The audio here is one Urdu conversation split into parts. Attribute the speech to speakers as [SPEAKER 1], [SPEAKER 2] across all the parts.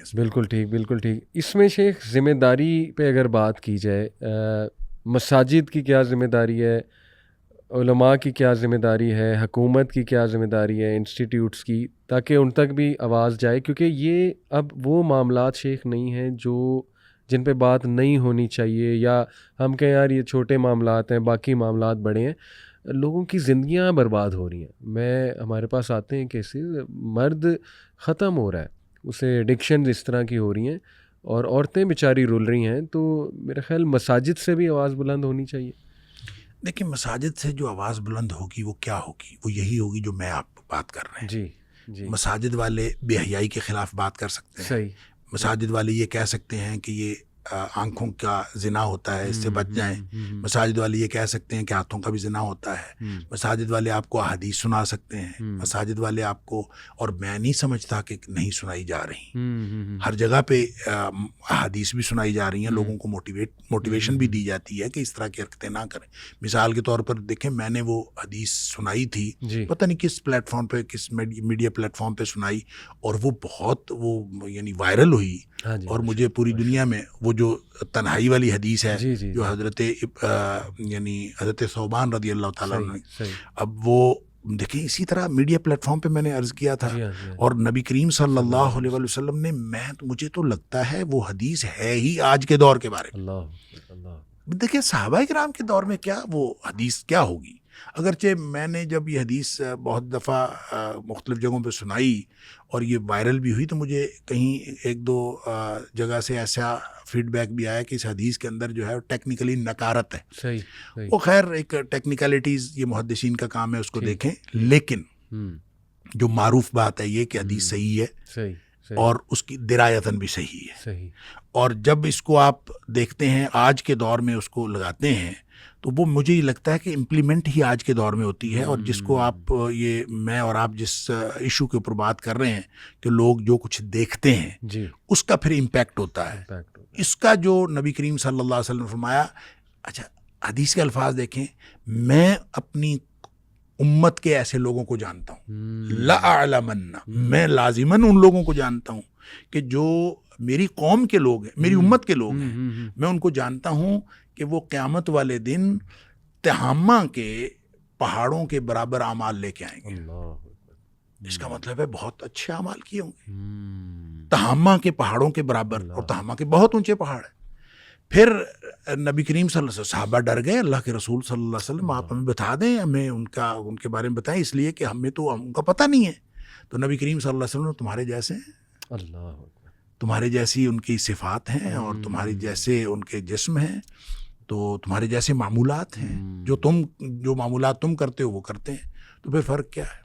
[SPEAKER 1] اس میں.
[SPEAKER 2] بالکل ٹھیک، بالکل ٹھیک. اس میں شیخ ذمہ داری پہ اگر بات کی جائے، مساجد کی کیا ذمہ داری ہے، علماء کی کیا ذمہ داری ہے، حکومت کی کیا ذمہ داری ہے، انسٹیٹیوٹس کی، تاکہ ان تک بھی آواز جائے، کیونکہ یہ اب وہ معاملات شیخ نہیں ہیں جن پہ بات نہیں ہونی چاہیے، یا ہم کہیں یار یہ چھوٹے معاملات ہیں، باقی معاملات بڑے ہیں. لوگوں کی زندگیاں برباد ہو رہی ہیں. ہمارے پاس آتے ہیں کیسز، مرد ختم ہو رہا ہے، اسے ایڈکشنز اس طرح کی ہو رہی ہیں، اور عورتیں بیچاری رول رہی ہیں. تو میرا خیال مساجد سے بھی آواز بلند ہونی چاہیے.
[SPEAKER 1] دیکھیں مساجد سے جو آواز بلند ہوگی وہ کیا ہوگی؟ وہ یہی ہوگی جو میں آپ بات کر رہے ہیں.
[SPEAKER 2] جی جی.
[SPEAKER 1] مساجد والے بے حیائی کے خلاف بات کر سکتے ہیں.
[SPEAKER 2] صحیح.
[SPEAKER 1] مساجد والے یہ کہہ سکتے ہیں کہ یہ آنکھوں کا زنا ہوتا ہے، اس سے بچ جائیں. مساجد والے یہ کہہ سکتے ہیں کہ ہاتھوں کا بھی زنا ہوتا ہے. مساجد والے آپ کو احادیث سنا سکتے ہیں. مساجد والے آپ کو، اور میں نہیں سمجھتا کہ نہیں سنائی جا رہی، ہر جگہ پہ احادیث بھی سنائی جا رہی ہیں، لوگوں کو موٹیویشن بھی دی جاتی ہے کہ اس طرح کی حرکتیں نہ کریں. مثال کے طور پر دیکھیں، میں نے وہ حدیث سنائی تھی، پتہ نہیں کس پلیٹ فارم پہ، کس میڈیا پلیٹ فارم پہ سنائی، اور وہ بہت یعنی وائرل ہوئی. اور مجھے پوری دنیا میں وہ جو تنہائی والی حدیث ہے جو حضرت ثوبان رضی اللہ تعالیٰ عنہ، اب وہ دیکھیں اسی طرح میڈیا پلیٹ فارم پہ میں نے عرض کیا تھا، اور نبی کریم صلی اللہ علیہ وسلم نے، مجھے تو لگتا ہے وہ حدیث ہے ہی آج کے دور کے بارے میں. دیکھیں صحابہ کرام کے دور میں کیا وہ حدیث کیا ہوگی. اگرچہ میں نے جب یہ حدیث بہت دفعہ مختلف جگہوں پہ سنائی اور یہ وائرل بھی ہوئی، تو مجھے کہیں ایک دو جگہ سے ایسا فیڈ بیک بھی آیا کہ اس حدیث کے اندر جو ہے ٹیکنیکلی نکارت ہے.
[SPEAKER 2] صحیح.
[SPEAKER 1] وہ خیر ایک ٹیکنیکلٹیز، یہ محدثین کا کام ہے، اس کو دیکھیں. لیکن جو معروف بات ہے یہ کہ حدیث صحیح ہے، اور اس کی درایتاً بھی صحیح ہے. اور جب اس کو آپ دیکھتے ہیں آج کے دور میں اس کو لگاتے ہیں، تو وہ مجھے یہ لگتا ہے کہ امپلیمنٹ ہی آج کے دور میں ہوتی ہے. اور جس کو آپ، یہ میں اور آپ جس ایشو کے اوپر بات کر رہے ہیں کہ لوگ جو کچھ دیکھتے ہیں اس کا پھر امپیکٹ ہوتا ہے. اس کا جو نبی کریم صلی اللہ علیہ وسلم نے فرمایا، اچھا حدیث کے الفاظ دیکھیں، میں اپنی امت کے ایسے لوگوں کو جانتا ہوں، لَأَعْلَمَنَّ، میں لازماً ان لوگوں کو جانتا ہوں کہ جو میری قوم کے لوگ ہیں، میری امت کے لوگ ہیں، میں ان کو جانتا ہوں کہ وہ قیامت والے دن تہامہ کے پہاڑوں کے برابر اعمال لے کے آئیں گے. اس کا مطلب ہے بہت اچھے اعمال کیے ہوں گے، تہامہ کے پہاڑوں کے برابر، اور تہامہ کے بہت اونچے پہاڑ ہیں. پھر نبی کریم صلی اللہ علیہ وسلم، صحابہ ڈر گئے، اللہ کے رسول صلی اللہ علیہ وسلم آپ ہمیں بتا دیں، ہمیں ان کے بارے میں بتائیں، اس لیے کہ ہمیں تو ان کا پتہ نہیں ہے. تو نبی کریم صلی اللہ علیہ وسلم تمہارے جیسے ہیں، تمہارے جیسی ان کی صفات ہیں، اور تمہارے جیسے ان کے جسم ہیں، تو تمہارے جیسے معمولات ہیں، جو معمولات تم کرتے ہو وہ کرتے ہیں. تو پھر فرق کیا ہے؟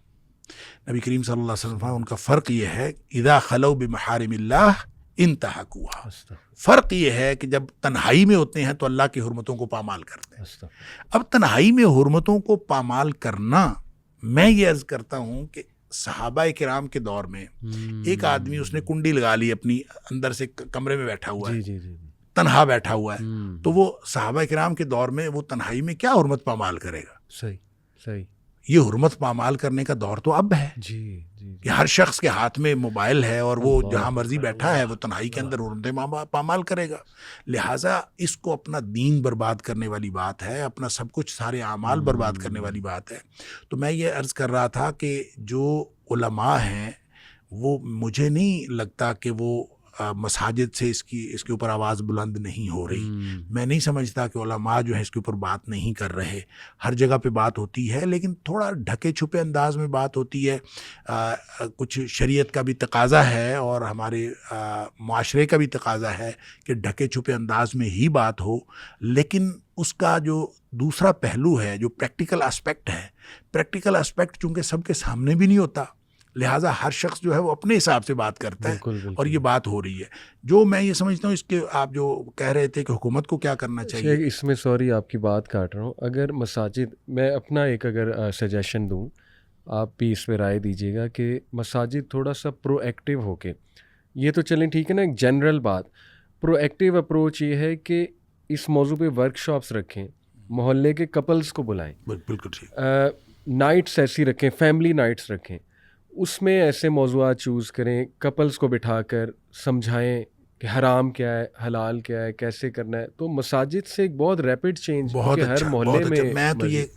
[SPEAKER 1] نبی کریم صلی اللہ علیہ وسلم ان کا فرق یہ ہے، اذا خلو بمحارم اللہ انتہکوها. فرق یہ ہے کہ جب تنہائی میں ہوتے ہیں تو اللہ کی حرمتوں کو پامال کرتے ہیں. اب تنہائی میں حرمتوں کو پامال کرنا، میں یہ عرض کرتا ہوں کہ صحابہ کرام کے دور میں ایک آدمی، اس نے کنڈی لگا لی اپنی اندر سے، کمرے میں بیٹھا ہوا ہے، تنہا بیٹھا ہوا ہے، تو وہ صحابہ کرام کے دور میں وہ تنہائی میں کیا حرمت پامال کرے گا؟ صحیح. یہ حرمت پامال کرنے کا دور تو اب ہے کہ ہر شخص کے ہاتھ میں موبائل ہے، اور وہ جہاں مرضی بیٹھا ہے وہ تنہائی کے اندر حرمتیں پامال کرے گا. لہٰذا اس کو اپنا دین برباد کرنے والی بات ہے، اپنا سب کچھ، سارے اعمال برباد کرنے والی بات ہے. تو میں یہ عرض کر رہا تھا کہ جو علماء ہیں وہ، مجھے نہیں لگتا کہ وہ مساجد سے اس کے اوپر آواز بلند نہیں ہو رہی. میں نہیں سمجھتا کہ علماء جو ہے اس کے اوپر بات نہیں کر رہے. ہر جگہ پہ بات ہوتی ہے، لیکن تھوڑا ڈھکے چھپے انداز میں بات ہوتی ہے. کچھ شریعت کا بھی تقاضا ہے اور ہمارے معاشرے کا بھی تقاضا ہے کہ ڈھکے چھپے انداز میں ہی بات ہو. لیکن اس کا جو دوسرا پہلو ہے، جو پریکٹیکل اسپیکٹ ہے، پریکٹیکل اسپیکٹ چونکہ سب کے سامنے بھی نہیں ہوتا، لہٰذا ہر شخص جو ہے وہ اپنے حساب سے بات کرتا ہے. اور یہ بات ہو رہی ہے. جو میں یہ سمجھتا ہوں، اس کے آپ جو کہہ رہے تھے کہ حکومت کو کیا کرنا چاہیے،
[SPEAKER 2] اس میں سوری آپ کی بات کاٹ رہا ہوں. اگر مساجد، میں اپنا ایک اگر سجیشن دوں، آپ بھی اس پہ رائے دیجیے گا کہ مساجد تھوڑا سا پرو ایکٹیو ہو کے، یہ تو چلیں ٹھیک ہے نا، ایک جنرل بات، پرو ایکٹیو اپروچ یہ ہے کہ اس موضوع پہ ورک شاپس رکھیں، محلے کے کپلز کو بلائیں،
[SPEAKER 1] بالکل ٹھیک،
[SPEAKER 2] نائٹس ایسی رکھیں، فیملی نائٹس رکھیں، اس میں ایسے موضوعات چوز کریں, کپلز کو بٹھا کر سمجھائیں کہ حرام کیا ہے, حلال کیا ہے, کیسے کرنا ہے. تو مساجد سے ایک بہت ریپڈ چینج
[SPEAKER 1] بہت
[SPEAKER 2] ہر محلے میں.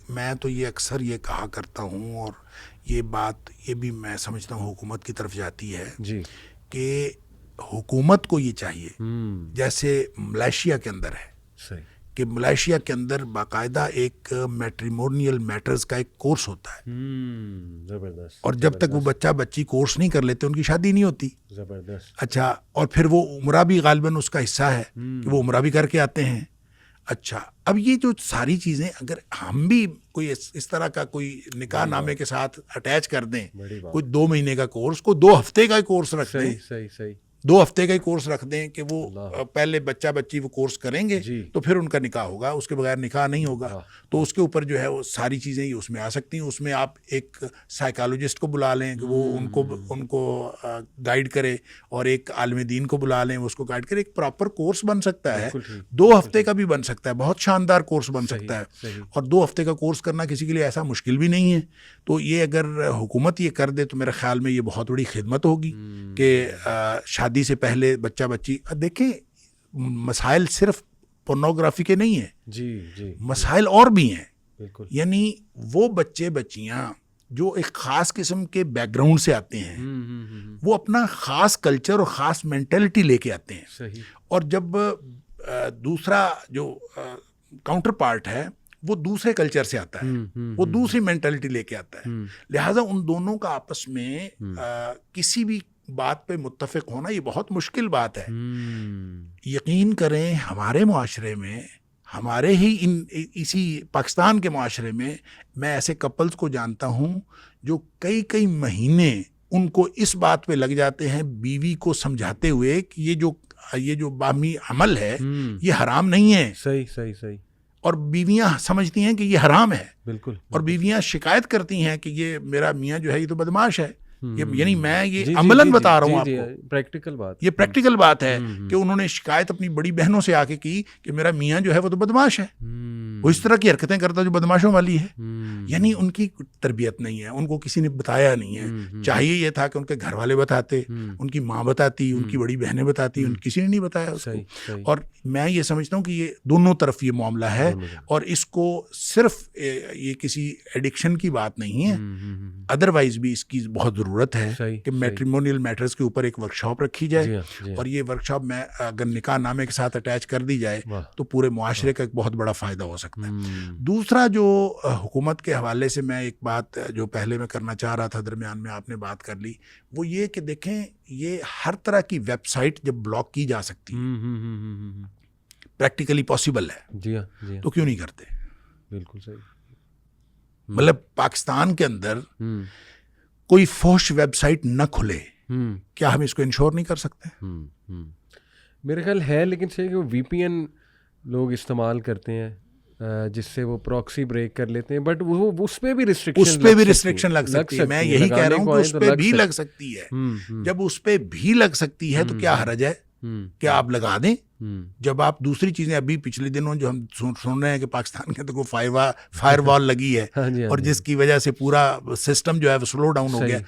[SPEAKER 1] میں تو یہ اکثر یہ کہا کرتا ہوں, اور یہ بات یہ بھی میں سمجھتا ہوں حکومت کی طرف جاتی ہے
[SPEAKER 2] جی
[SPEAKER 1] کہ حکومت کو یہ چاہیے, جیسے ملائیشیا کے اندر ہے
[SPEAKER 2] صحیح
[SPEAKER 1] کہ ملائیشیا کے اندر باقاعدہ ایک میٹریمونیل میٹرز کا ایک کورس ہوتا ہے,
[SPEAKER 2] زبردست.
[SPEAKER 1] اور جب تک وہ بچہ بچی کورس نہیں کر لیتے ان کی شادی نہیں ہوتی.
[SPEAKER 2] زبردست.
[SPEAKER 1] اچھا, اور پھر وہ عمرہ بھی غالباً اس کا حصہ ہے کہ وہ عمرہ بھی کر کے آتے ہیں. اچھا, اب یہ جو ساری چیزیں اگر ہم بھی کوئی اس طرح کا کوئی نکاح نامے کے ساتھ اٹیچ کر دیں, کوئی 2 مہینے کا کورس, کوئی 2 ہفتے کا کورس رکھ دیں,
[SPEAKER 2] صحیح
[SPEAKER 1] 2 ہفتے کا ہی کورس رکھ دیں کہ وہ پہلے بچہ بچی وہ کورس کریں گے تو پھر ان کا نکاح ہوگا, اس کے بغیر نکاح نہیں ہوگا. تو اس کے اوپر جو ہے وہ ساری چیزیں ہی اس میں آ سکتی ہیں. اس میں آپ ایک سائیکالوجسٹ کو بلا لیں کہ وہ ان کو گائیڈ کرے, اور ایک عالم دین کو بلا لیں وہ اس کو گائیڈ کرے. ایک پراپر کورس بن سکتا ہے, 2 ہفتے کا بھی بن سکتا ہے, بہت شاندار کورس بن سکتا ہے. اور 2 ہفتے کا کورس کرنا کسی کے لیے ایسا مشکل بھی نہیں ہے. تو یہ اگر حکومت یہ کر دے تو میرے خیال میں یہ بہت بڑی خدمت ہوگی کہ شادی سے پہلے بچہ بچی. دیکھیں مسائل صرف پورنوگرافی کے نہیں ہیں,
[SPEAKER 2] جی
[SPEAKER 1] مسائل اور بھی ہیں.
[SPEAKER 2] بالکل.
[SPEAKER 1] یعنی وہ بچے بچیاں جو ایک خاص قسم کے بیک گراؤنڈ سے آتے ہیں, وہ اپنا خاص کلچر اور خاص مینٹلٹی لے کے آتے ہیں.
[SPEAKER 2] صحیح.
[SPEAKER 1] اور جب دوسرا جو کاؤنٹر پارٹ ہے وہ دوسرے کلچر سے آتا ہے, وہ دوسری مینٹلٹی لے کے آتا ہے. لہٰذا ان دونوں کا آپس میں کسی بھی بات پہ متفق ہونا یہ بہت مشکل بات ہے. یقین کریں ہمارے معاشرے میں, ہمارے ہی اسی پاکستان کے معاشرے میں ایسے کپلز کو جانتا ہوں جو کئی مہینے ان کو اس بات پہ لگ جاتے ہیں بیوی کو سمجھاتے ہوئے کہ یہ جو باہمی عمل ہے یہ حرام نہیں ہے.
[SPEAKER 2] صحیح.
[SPEAKER 1] اور بیویاں سمجھتی ہیں کہ یہ حرام ہے.
[SPEAKER 2] بالکل.
[SPEAKER 1] اور بیویاں شکایت کرتی ہیں کہ یہ میرا میاں جو ہے یہ تو بدماش ہے. یعنی میں یہ عملاً بتا رہا ہوں آپ کو,
[SPEAKER 2] پریکٹیکل بات,
[SPEAKER 1] یہ پریکٹیکل بات ہے کہ انہوں نے شکایت اپنی بڑی بہنوں سے آ کے کی کہ میرا میاں جو ہے وہ تو بدماش ہے, وہ اس طرح کی حرکتیں کرتا جو بدماشوں والی ہے. یعنی ان کی تربیت نہیں ہے, ان کو کسی نے بتایا نہیں ہے. چاہیے یہ تھا کہ ان کے گھر والے بتاتے, ان کی ماں بتاتی, ان کی بڑی بہنیں بتاتی, کسی نے نہیں بتایا اس کو. اور میں یہ سمجھتا ہوں کہ یہ دونوں طرف یہ معاملہ ہے, اور اس کو صرف یہ کسی ایڈکشن کی بات نہیں ہے, ادروائز بھی اس کی بہت ضرورت ہے کہ میٹریمونیل میٹرز کے اوپر ایک ورکشاپ رکھی جائے. اور یہ ورکشاپ میں اگر نکاح نامے کے ساتھ اٹیچ کر دی جائے تو پورے معاشرے کا ایک بہت بڑا فائدہ ہو سکتا ہے. دوسرا جو حکومت کے حوالے سے میں ایک بات جو پہلے میں کرنا چاہ رہا تھا, درمیان میں آپ نے بات کر لی, وہ یہ کہ دیکھیں یہ ہر طرح کی ویب سائٹ جب بلاک کی جا سکتی ہے, پریکٹیکلی پاسبل ہے, تو کیوں نہیں کرتے؟
[SPEAKER 2] بالکل صحیح.
[SPEAKER 1] مطلب پاکستان کے اندر کوئی فحش ویب سائٹ نہ کھلے, کیا ہم اس کو انشور نہیں کر سکتے؟
[SPEAKER 2] میرے خیال ہے, لیکن صحیح کہ وی پی این لوگ استعمال کرتے ہیں جس سے وہ پراکسی بریک کر لیتے ہیں, بٹ وہ اس پہ بھی ریسٹرکشن
[SPEAKER 1] لگ سکتی ہے. میں یہی کہہ رہا ہوں کہ اس پہ بھی لگ سکتی ہے. جب اس پہ بھی لگ سکتی ہے تو کیا حرج ہے کہ آپ لگا دیں. جب آپ دوسری چیزیں, ابھی پچھلے دنوں جو ہم سن رہے ہیں کہ پاکستان کے اندر کوئی فائر وال لگی ہے اور جس کی وجہ سے پورا سسٹم جو ہے وہ سلو ڈاؤن ہو گیا.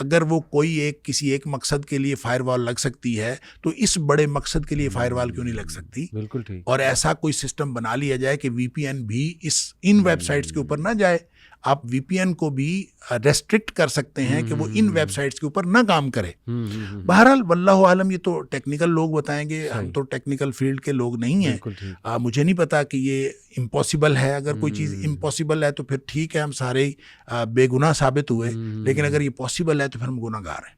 [SPEAKER 1] اگر وہ کوئی کسی ایک مقصد کے لیے فائر وال لگ سکتی ہے تو اس بڑے مقصد کے لیے فائر وال کیوں نہیں لگ سکتی؟
[SPEAKER 2] بالکل ٹھیک.
[SPEAKER 1] اور ایسا کوئی سسٹم بنا لیا جائے کہ وی پی این بھی ان ویب سائٹس کے اوپر نہ جائے. آپ وی پی این کو بھی ریسٹرکٹ کر سکتے ہیں کہ وہ ان ویب سائٹس کے اوپر نہ کام کرے. بہرحال واللہ عالم, یہ تو ٹیکنیکل لوگ بتائیں گے, ہم تو ٹیکنیکل فیلڈ کے لوگ نہیں ہیں. مجھے نہیں پتا کہ یہ امپاسبل ہے. اگر کوئی چیز امپاسبل ہے تو پھر ٹھیک ہے, ہم سارے بے گناہ ثابت ہوئے. لیکن اگر یہ پاسبل ہے تو پھر ہم گناہ گار ہیں.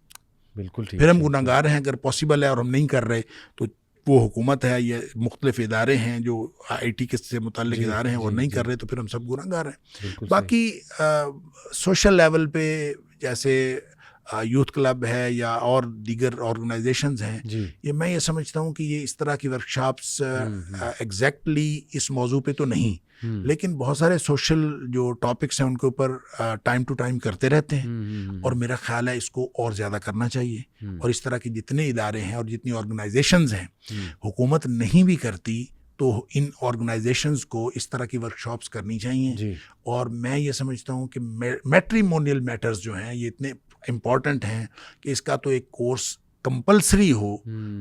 [SPEAKER 2] بالکل ٹھیک.
[SPEAKER 1] پھر ہم گناہ گار ہیں. اگر پاسبل ہے اور ہم نہیں کر رہے تو وہ حکومت ہے, یہ مختلف ادارے ہیں جو آئی ٹی کے سے متعلق ادارے ہیں, اور نہیں کر رہے تو پھر ہم سب گناہ گار ہیں. باقی سوشل لیول پہ جیسے یوتھ کلب ہے یا اور دیگر آرگنائزیشنز ہیں, یہ میں یہ سمجھتا ہوں کہ یہ اس طرح کی ورکشاپس ایگزیکٹلی اس موضوع پہ تو نہیں, لیکن بہت سارے سوشل جو ٹاپکس ہیں ان کے اوپر ٹائم ٹو ٹائم کرتے رہتے ہیں. اور میرا خیال ہے اس کو اور زیادہ کرنا چاہیے. اور اس طرح کے جتنے ادارے ہیں اور جتنی آرگنائزیشنز ہیں, حکومت نہیں بھی کرتی تو ان آرگنائزیشنز کو اس طرح کی ورکشاپس کرنی چاہیے. اور میں یہ سمجھتا ہوں کہ میٹریمونیل میٹرز جو ہیں یہ اتنے امپورٹنٹ ہیں کہ اس کا تو ایک کورس کمپلسری ہو,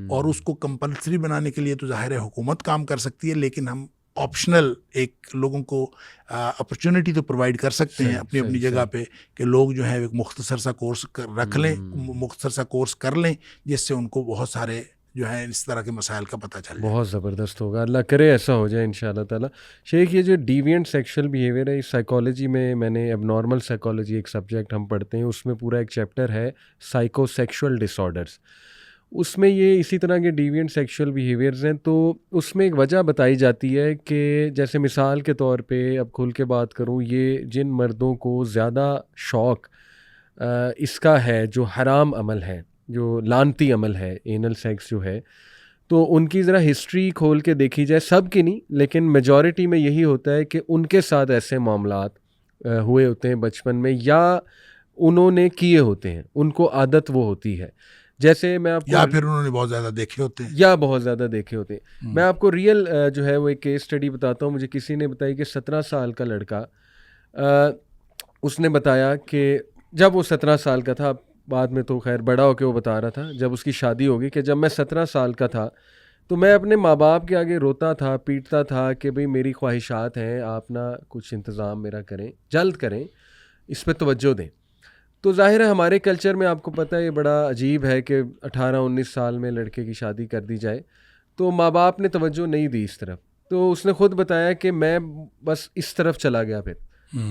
[SPEAKER 1] اور اس کو کمپلسری بنانے کے لیے تو ظاہر ہے حکومت کام کر سکتی ہے, لیکن ہم آپشنل ایک لوگوں کو اپرچونٹی تو پرووائڈ کر سکتے ہیں اپنی اپنی جگہ پہ, کہ لوگ جو ہے ایک مختصر سا کورس رکھ لیں, مختصر سا کورس کر لیں, جس سے ان کو بہت سارے جو ہے اس طرح کے مسائل کا پتہ چل جائے.
[SPEAKER 2] بہت زبردست ہوگا, اللہ کرے ایسا ہو جائے انشاءاللہ تعالیٰ. شیخ یہ جو ڈیوینٹ سیکشل بیہیویئر ہے, اس سائیکالوجی میں نے اب نارمل سائیکالوجی ایک سبجیکٹ ہم پڑھتے ہیں, اس میں پورا ایک چیپٹر ہے سائیکو سیکشول ڈس آرڈرس. اس میں یہ اسی طرح کے ڈیوینٹ سیکشول بیہیویئرز ہیں. تو اس میں ایک وجہ بتائی جاتی ہے کہ جیسے مثال کے طور پہ اب کھل کے بات کروں, یہ جن مردوں کو زیادہ شوق اس کا ہے جو حرام عمل ہے, جو لعنتی عمل ہے, اینل سیکس جو ہے, تو ان کی ذرا ہسٹری کھول کے دیکھی جائے, سب کی نہیں لیکن میجورٹی میں یہی ہوتا ہے کہ ان کے ساتھ ایسے معاملات ہوئے ہوتے ہیں بچپن میں, یا انہوں نے کیے ہوتے ہیں, ان کو عادت وہ ہوتی ہے. جیسے میں آپ کو,
[SPEAKER 1] یا پھر انہوں نے بہت زیادہ دیکھے ہوتے ہیں,
[SPEAKER 2] یا بہت زیادہ دیکھے ہوتے ہیں. میں آپ کو ریئل جو ہے وہ ایک کیس اسٹڈی بتاتا ہوں. مجھے کسی نے بتائی کہ 17 سال کا لڑکا, اس نے بتایا کہ جب وہ 17 سال کا تھا, بعد میں تو خیر بڑا ہو کے وہ بتا رہا تھا, جب اس کی شادی ہوگی, کہ جب میں 17 سال کا تھا تو میں اپنے ماں باپ کے آگے روتا تھا, پیٹتا تھا کہ بھئی میری خواہشات ہیں, آپ نہ کچھ انتظام میرا کریں, جلد کریں, اس پہ توجہ دیں. تو ظاہر ہے ہمارے کلچر میں آپ کو پتہ ہے یہ بڑا عجیب ہے کہ 18-19 سال میں لڑکے کی شادی کر دی جائے, تو ماں باپ نے توجہ نہیں دی اس طرف. تو اس نے خود بتایا کہ میں بس اس طرف چلا گیا. پھر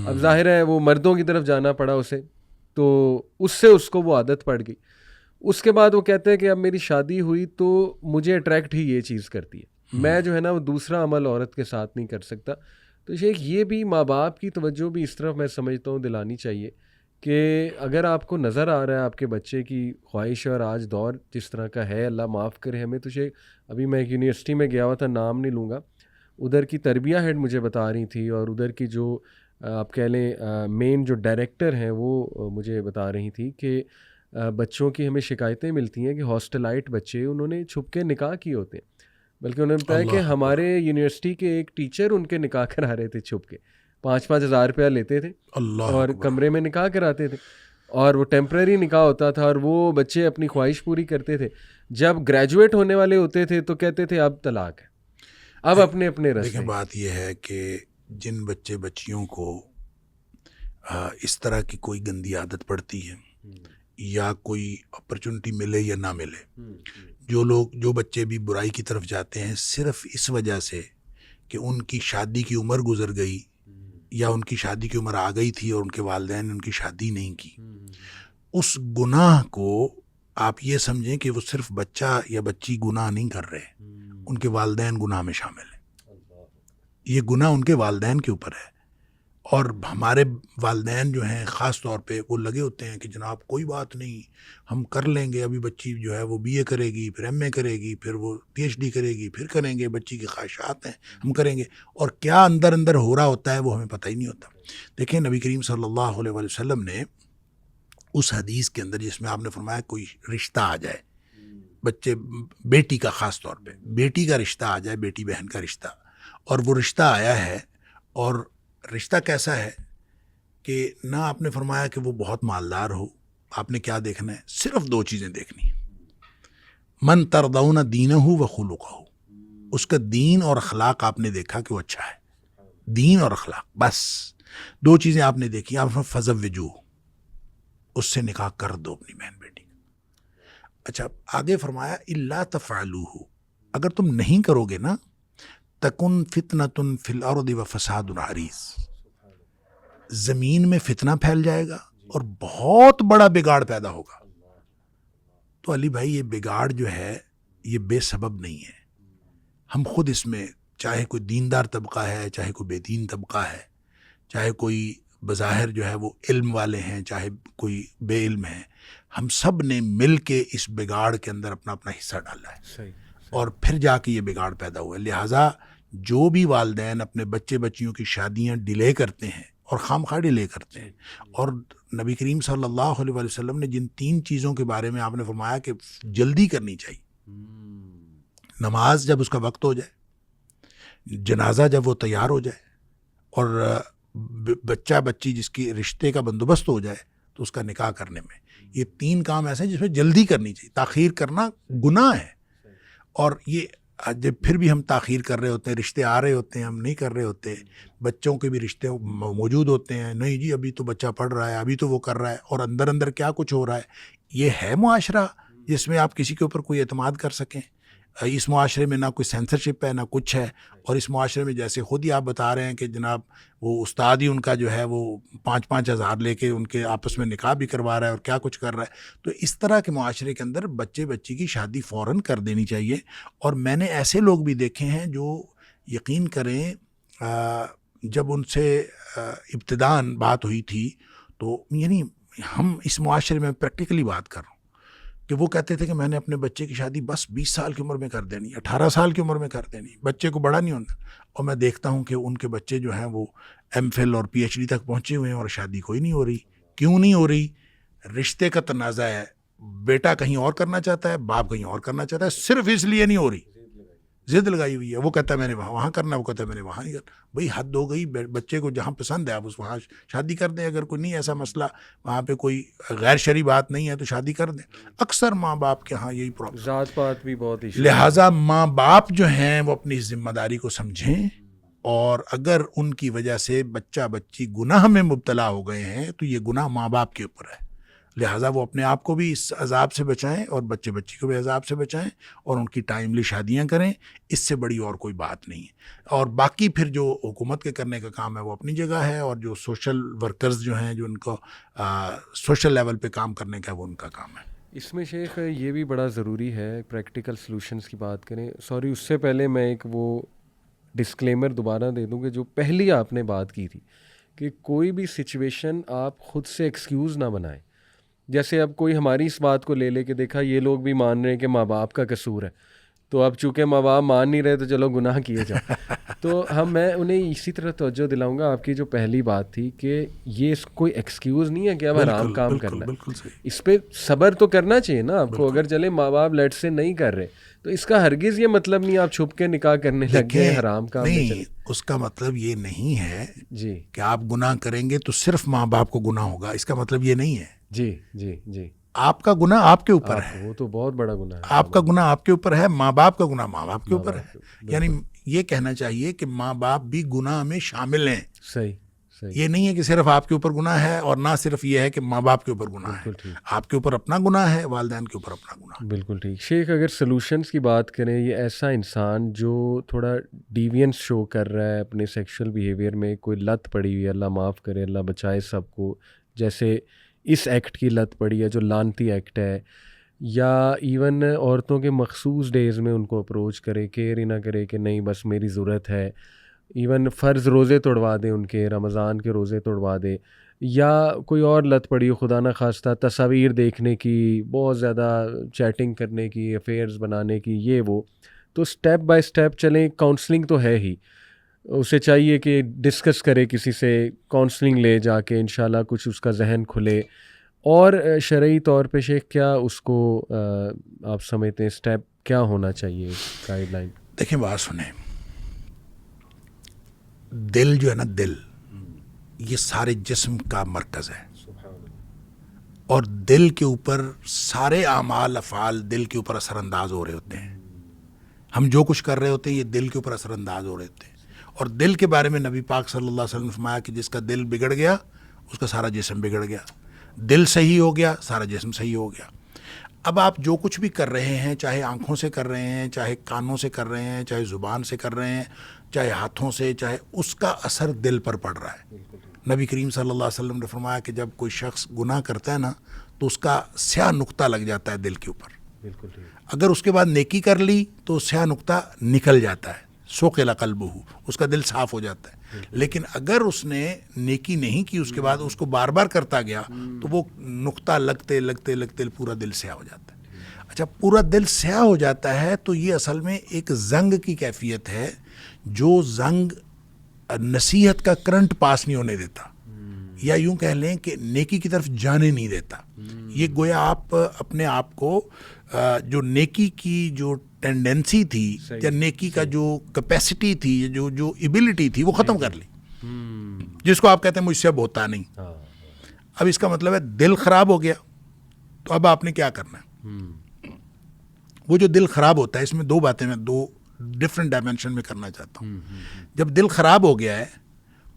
[SPEAKER 2] اب ظاہر ہے وہ مردوں کی طرف جانا پڑا اسے, تو اس سے اس کو وہ عادت پڑ گئی. اس کے بعد وہ کہتے ہیں کہ اب میری شادی ہوئی تو مجھے اٹریکٹ ہی یہ چیز کرتی ہے, میں جو ہے نا وہ دوسرا عمل عورت کے ساتھ نہیں کر سکتا. تو شیخ یہ بھی ماں باپ کی توجہ بھی اس طرف میں سمجھتا ہوں دلانی چاہیے کہ اگر آپ کو نظر آ رہا ہے آپ کے بچے کی خواہش, اور آج دور جس طرح کا ہے, اللہ معاف کرے ہمیں. تو شیخ ابھی میں ایک یونیورسٹی میں گیا ہوا تھا, نام نہیں لوں گا, ادھر کی تربیہ ہیڈ مجھے بتا رہی تھی, اور ادھر کی جو آپ کہہ لیں مین جو ڈائریکٹر ہیں وہ مجھے بتا رہی تھی کہ بچوں کی ہمیں شکایتیں ملتی ہیں کہ ہاسٹلائٹ بچے انہوں نے چھپ کے نکاح کیے ہوتے ہیں. بلکہ انہوں نے بتایا کہ ہمارے یونیورسٹی کے ایک ٹیچر ان کے نکاح کرا رہے تھے چھپ کے, 5-5 ہزار روپیہ لیتے تھے اور کمرے میں نکاح کراتے تھے, اور وہ ٹیمپرری نکاح ہوتا تھا, اور وہ بچے اپنی خواہش پوری کرتے تھے. جب گریجویٹ ہونے والے ہوتے تھے تو کہتے تھے اب طلاق ہے, اب اپنے اپنے راستے.
[SPEAKER 1] لیکن بات یہ ہے کہ جن بچے بچیوں کو اس طرح کی کوئی گندی عادت پڑتی ہے, یا کوئی اپرچونٹی ملے یا نہ ملے, جو بچے بھی برائی کی طرف جاتے ہیں صرف اس وجہ سے کہ ان کی شادی کی عمر گزر گئی, یا ان کی شادی کی عمر آ گئی تھی اور ان کے والدین نے ان کی شادی نہیں کی, اس گناہ کو آپ یہ سمجھیں کہ وہ صرف بچہ یا بچی گناہ نہیں کر رہے, ان کے والدین گناہ میں شامل ہیں. یہ گناہ ان کے والدین کے اوپر ہے, اور ہمارے والدین جو ہیں خاص طور پہ وہ لگے ہوتے ہیں کہ جناب کوئی بات نہیں, ہم کر لیں گے, ابھی بچی جو ہے وہ BA کرے گی, پھر MA کرے گی, پھر وہ PhD کرے گی, پھر کریں گے, بچی کی خواہشات ہیں ہم کریں گے, اور کیا اندر اندر ہو رہا ہوتا ہے وہ ہمیں پتہ ہی نہیں ہوتا. دیکھیں نبی کریم صلی اللہ علیہ وسلم نے اس حدیث کے اندر جس میں آپ نے فرمایا کوئی رشتہ آ جائے, بچے بیٹی کا, خاص طور پہ بیٹی کا رشتہ آ جائے, بیٹی بہن کا رشتہ, اور وہ رشتہ آیا ہے, اور رشتہ کیسا ہے کہ نہ آپ نے فرمایا کہ وہ بہت مالدار ہو, آپ نے کیا دیکھنا ہے, صرف 2 چیزیں دیکھنی ہیں, من ترضون دینہ و خلقہ, اس کا دین اور اخلاق آپ نے دیکھا کہ وہ اچھا ہے, دین اور اخلاق, بس 2 چیزیں آپ نے دیکھی. آپ نے فزوجوہ, اس سے نکاح کر دو اپنی بہن بیٹی. اچھا آگے فرمایا الا تفعلوہ, اگر تم نہیں کرو گے نا, تکن فتنۃ فی الارض و فساد عریض, زمین میں فتنہ پھیل جائے گا اور بہت بڑا بگاڑ پیدا ہوگا. تو علی بھائی یہ بگاڑ جو ہے یہ بے سبب نہیں ہے, ہم خود اس میں چاہے کوئی دیندار طبقہ ہے, چاہے کوئی بے دین طبقہ ہے, چاہے کوئی بظاہر جو ہے وہ علم والے ہیں, چاہے کوئی بے علم ہیں, ہم سب نے مل کے اس بگاڑ کے اندر اپنا اپنا حصہ ڈالا ہے, اور پھر جا کے یہ بگاڑ پیدا ہوا ہے. لہٰذا جو بھی والدین اپنے بچے بچیوں کی شادیاں ڈیلے کرتے ہیں, اور خامخواہ ڈیلے کرتے ہیں, اور نبی کریم صلی اللہ علیہ وسلم نے جن 3 چیزوں کے بارے میں آپ نے فرمایا کہ جلدی کرنی چاہیے, نماز جب اس کا وقت ہو جائے, جنازہ جب وہ تیار ہو جائے, اور بچہ بچی جس کی رشتے کا بندوبست ہو جائے, تو اس کا نکاح کرنے میں. یہ 3 کام ایسے ہیں جس میں جلدی کرنی چاہیے. تاخیر کرنا گناہ ہے. اور یہ جب پھر بھی ہم تاخیر کر رہے ہوتے ہیں, رشتے آ رہے ہوتے ہیں, ہم نہیں کر رہے ہوتے, بچوں کے بھی رشتے موجود ہوتے ہیں, نہیں جی ابھی تو بچہ پڑھ رہا ہے, ابھی تو وہ کر رہا ہے, اور اندر اندر کیا کچھ ہو رہا ہے. یہ ہے معاشرہ جس میں آپ کسی کے اوپر کوئی اعتماد کر سکیں؟ اس معاشرے میں نہ کوئی سینسرشپ ہے نہ کچھ ہے. اور اس معاشرے میں جیسے خود ہی آپ بتا رہے ہیں کہ جناب وہ استاد ہی ان کا جو ہے وہ 5-5 ہزار لے کے ان کے آپس میں نکاح بھی کروا رہا ہے اور کیا کچھ کر رہا ہے. تو اس طرح کے معاشرے کے اندر بچی کی شادی فوراً کر دینی چاہیے. اور میں نے ایسے لوگ بھی دیکھے ہیں جو یقین کریں جب ان سے ابتداً بات ہوئی تھی تو یعنی ہم اس معاشرے میں پریکٹیکلی بات کر رہا ہوں کہ وہ کہتے تھے کہ میں نے اپنے بچے کی شادی بس 20 سال کی عمر میں کر دینی, 18 سال کی عمر میں کر دینی, بچے کو بڑا نہیں ہونا. اور میں دیکھتا ہوں کہ ان کے بچے جو ہیں وہ MPhil اور PhD تک پہنچے ہوئے ہیں اور شادی کوئی نہیں ہو رہی. کیوں نہیں ہو رہی؟ رشتے کا تنازع ہے. بیٹا کہیں اور کرنا چاہتا ہے, باپ کہیں اور کرنا چاہتا ہے, صرف اس لیے نہیں ہو رہی, ضد لگائی ہوئی ہے. وہ کہتا ہے میں نے وہاں کرنا, وہ کہتا ہے میں نے وہاں نہیں کرنا. بھئی حد ہو گئی. بچے کو جہاں پسند ہے آپ اس وہاں شادی کر دیں. اگر کوئی نہیں ایسا مسئلہ, وہاں پہ کوئی غیر شرعی بات نہیں ہے تو شادی کر دیں. اکثر ماں باپ کے ہاں یہی پرابلم,
[SPEAKER 2] ذات پات بھی بہت ایشو.
[SPEAKER 1] لہٰذا ماں باپ جو ہیں وہ اپنی ذمہ داری کو سمجھیں, اور اگر ان کی وجہ سے بچہ بچی گناہ میں مبتلا ہو گئے ہیں تو یہ گناہ ماں باپ کے اوپر ہے. لہٰذا وہ اپنے آپ کو بھی اس عذاب سے بچائیں اور بچے بچی کو بھی عذاب سے بچائیں, اور ان کی ٹائملی شادیاں کریں. اس سے بڑی اور کوئی بات نہیں ہے. اور باقی پھر جو حکومت کے کرنے کا کام ہے وہ اپنی جگہ ہے, اور جو سوشل ورکرز جو ہیں جو ان کو سوشل لیول پہ کام کرنے کا وہ ان کا کام ہے.
[SPEAKER 2] اس میں شیخ یہ بھی بڑا ضروری ہے پریکٹیکل سلوشنز کی بات کریں. سوری, اس سے پہلے میں ایک وہ ڈسکلیمر دوبارہ دے دوں کہ جو پہلی آپ نے بات کی تھی کہ کوئی بھی سچویشن آپ خود سے ایکسکیوز نہ بنائیں. جیسے اب کوئی ہماری اس بات کو لے لے کہ دیکھا یہ لوگ بھی مان رہے ہیں کہ ماں باپ کا قصور ہے, تو اب چونکہ ماں باپ مان نہیں رہے تو چلو گناہ کیے جائیں. تو میں انہیں اسی طرح توجہ دلاؤں گا آپ کی جو پہلی بات تھی کہ یہ کوئی ایکسکیوز نہیں ہے کہ اب حرام کام کرنا ہے. اس پہ صبر تو کرنا چاہیے نا آپ کو. اگر چلے ماں باپ لیٹ سے نہیں کر رہے تو اس کا ہرگز یہ مطلب نہیں آپ چھپ کے نکاح کرنے لگ گئے حرام کام میں چلے.
[SPEAKER 1] اس کا مطلب یہ نہیں ہے
[SPEAKER 2] جی
[SPEAKER 1] کہ آپ گناہ کریں گے تو صرف ماں باپ کو گناہ ہوگا. اس کا مطلب یہ نہیں ہے.
[SPEAKER 2] جی جی جی,
[SPEAKER 1] آپ کا گناہ آپ کے اوپر ہے.
[SPEAKER 2] وہ تو بہت بڑا گناہ ہے.
[SPEAKER 1] آپ کا گناہ آپ کے اوپر ہے, ماں باپ کا گناہ ماں باپ کے اوپر ہے. یعنی یہ کہنا چاہیے کہ ماں باپ بھی گناہ میں شامل ہیں.
[SPEAKER 2] صحیح.
[SPEAKER 1] یہ نہیں ہے کہ صرف آپ کے اوپر گناہ ہے, اور نہ صرف یہ ہے کہ ماں باپ کے اوپر گناہ ہے. آپ کے اوپر اپنا گناہ ہے, والدین کے اوپر اپنا گناہ.
[SPEAKER 2] بالکل ٹھیک. شیخ اگر سلوشنز کی بات کریں, یہ ایسا انسان جو تھوڑا ڈیوینس شو کر رہا ہے اپنے سیکشل بیہیویئر میں, کوئی لت پڑی ہوئی ہے, اللہ معاف کرے, اللہ بچائے سب کو, جیسے اس ایکٹ کی لت پڑی ہے جو لانتی ایکٹ ہے, یا ایون عورتوں کے مخصوص ڈیز میں ان کو اپروچ کرے, کیئر ہی نہ کرے کہ نہیں بس میری ضرورت ہے, ایون فرض روزے توڑوا دے, ان کے رمضان کے روزے توڑوا دے, یا کوئی اور لت پڑی ہو خدا نہ خواستہ تصاویر دیکھنے کی, بہت زیادہ چیٹنگ کرنے کی, افیئرز بنانے کی, یہ وہ. تو اسٹیپ بائی اسٹیپ چلیں. کاؤنسلنگ تو ہے ہی, اسے چاہیے کہ ڈسکس کرے کسی سے, کاؤنسلنگ لے جا کے انشاءاللہ کچھ اس کا ذہن کھلے. اور شرعی طور پہ شیخ کیا اس کو آپ سمجھتے ہیں اسٹیپ کیا ہونا چاہیے, گائیڈ لائن؟
[SPEAKER 1] دیکھیں بات سنیں, دل جو ہے نا, دل یہ سارے جسم کا مرکز ہے, اور دل کے اوپر سارے اعمال افعال دل کے اوپر اثر انداز ہو رہے ہوتے ہیں. ہم جو کچھ کر رہے ہوتے ہیں یہ دل کے اوپر اثر انداز ہو رہے ہوتے ہیں. اور دل کے بارے میں نبی پاک صلی اللہ علیہ وسلم نے فرمایا کہ جس کا دل بگڑ گیا اس کا سارا جسم بگڑ گیا. دل صحیح ہو گیا سارا جسم صحیح ہو گیا. اب آپ جو کچھ بھی کر رہے ہیں, چاہے آنکھوں سے کر رہے ہیں, چاہے کانوں سے کر رہے ہیں, چاہے زبان سے کر رہے ہیں, چاہے ہاتھوں سے, چاہے اس کا اثر دل پر پڑ رہا ہے. نبی کریم صلی اللہ علیہ وسلم نے فرمایا کہ جب کوئی شخص گناہ کرتا ہے نا تو اس کا سیاہ نقطہ لگ جاتا ہے دل کے اوپر. اگر اس کے بعد نیکی کر لی تو سیاہ نقطہ نکل جاتا ہے, سوقل قلبہ, اس کا دل صاف ہو جاتا ہے. لیکن اگر اس نے نیکی نہیں کی اس کے بعد اس کو بار بار کرتا گیا تو وہ نقطہ لگتے لگتے لگتے پورا دل سیاہ ہو جاتا ہے. اچھا, پورا دل سیاہ ہو جاتا ہے تو یہ اصل میں ایک زنگ کی کیفیت ہے, جو زنگ نصیحت کا کرنٹ پاس نہیں ہونے دیتا, یا یوں کہہ لیں کہ نیکی کی طرف جانے نہیں دیتا. یہ گویا آپ اپنے آپ کو جو نیکی کی جو ٹینڈنسی تھی یا نیکی کا جو کیپیسٹی تھی, جو ایبلٹی تھی, وہ ختم کر لی, جس کو آپ کہتے ہیں مجھ سے اب ہوتا نہیں. اب اس کا مطلب ہے دل خراب ہو گیا تو اب آپ نے کیا کرنا ہے. وہ جو دل خراب ہوتا ہے، اس میں دو باتیں میں دو ڈفرینٹ ڈائمینشن میں کرنا چاہتا ہوں. جب دل خراب ہو گیا ہے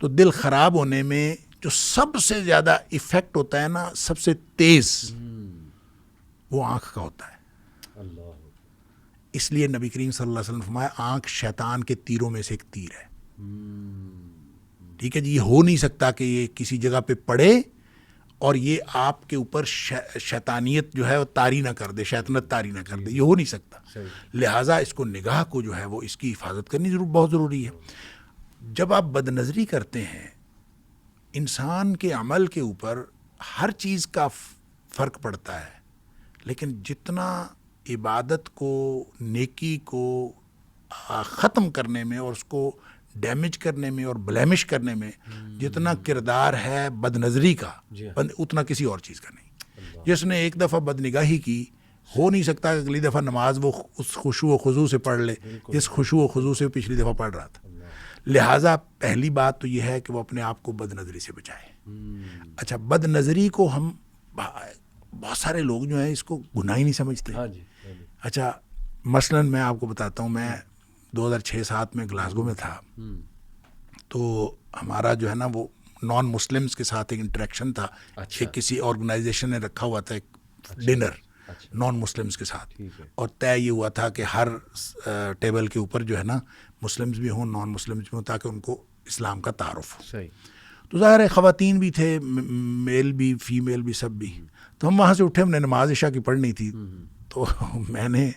[SPEAKER 1] تو دل خراب ہونے میں جو سب سے زیادہ ایفیکٹ ہوتا ہے نا، سب سے تیز، وہ آنکھ کا ہوتا ہے. اس لیے نبی کریم صلی اللہ علیہ وسلم نے فرمایا آنکھ شیطان کے تیروں میں سے ایک تیر ہے. ٹھیک ہے جی، یہ ہو نہیں سکتا کہ یہ کسی جگہ پہ پڑے اور یہ آپ کے اوپر شیطانیت جو ہے وہ طاری نہ کر دے، شیطنت طاری نہ کر دے، یہ ہو نہیں سکتا. لہٰذا اس کو نگاہ کو جو ہے وہ اس کی حفاظت کرنی بہت ضروری ہے. جب آپ بد نظری کرتے ہیں، انسان کے عمل کے اوپر ہر چیز کا فرق پڑتا ہے، لیکن جتنا عبادت کو، نیکی کو ختم کرنے میں اور اس کو ڈیمیج کرنے میں اور بلیمش کرنے میں جتنا کردار ہے بد نظری کا، اتنا کسی اور چیز کا نہیں. جس نے ایک دفعہ بد نگاہی کی، ہو نہیں سکتا کہ اگلی دفعہ نماز وہ اس خشوع و خضوع سے پڑھ لے جس خشوع و خضوع سے پچھلی دفعہ پڑھ رہا تھا. لہٰذا پہلی بات تو یہ ہے کہ وہ اپنے آپ کو بد نظری سے بچائے. اچھا، بد نظری کو ہم بہت سارے لوگ جو ہیں اس کو گناہ ہی نہیں سمجھتے. اچھا، مثلاً میں آپ کو بتاتا ہوں، میں 2006-07 میں گلاسگو میں تھا، تو ہمارا جو ہے نا وہ نان مسلمس کے ساتھ ایک انٹریکشن تھا. کسی آرگنائزیشن نے رکھا ہوا تھا ایک ڈنر نان مسلمس کے ساتھ، اور طے یہ ہوا تھا کہ ہر ٹیبل کے اوپر جو ہے نا مسلمس بھی ہوں، نان مسلمس بھی ہوں، تاکہ ان کو اسلام کا تعارف ہو. تو ظاہر ہے خواتین بھی تھے، میل بھی، فیمیل بھی، سب بھی. تو ہم وہاں سے اٹھے، ہم نے نماز عشاء کی پڑھنی تھی. تو میں نے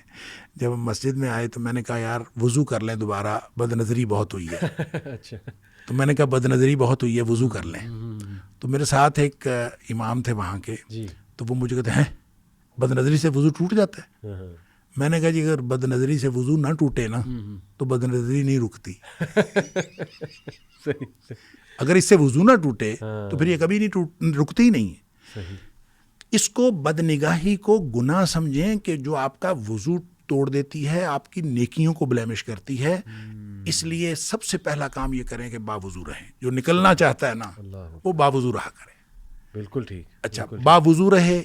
[SPEAKER 1] جب ہم مسجد میں آئے تو میں نے کہا یار وضو کر لیں دوبارہ، بد نظری بہت ہوئی ہے. تو میں نے کہا بد نظری بہت ہوئی ہے، وضو کر لیں. تو میرے ساتھ ایک امام تھے وہاں کے، تو وہ مجھے کہتے ہیں بد نظری سے وضو ٹوٹ جاتا ہے. میں نے کہا جی اگر بد نظری سے وضو نہ ٹوٹے نا تو بد نظری نہیں رکتی. اگر اس سے وضو نہ ٹوٹے تو پھر یہ کبھی نہیں رکتی ہی نہیں ہے. اس کو بد نگاہی کو گناہ سمجھیں کہ جو آپ کا وضو توڑ دیتی ہے، آپ کی نیکیوں کو بلیمش کرتی ہے. اس لیے سب سے پہلا کام یہ کریں کہ باوضو رہیں. جو نکلنا چاہتا ہے نا وہ باوضو رہا کرے.
[SPEAKER 2] بالکل ٹھیک.
[SPEAKER 1] اچھا، باوضو رہے،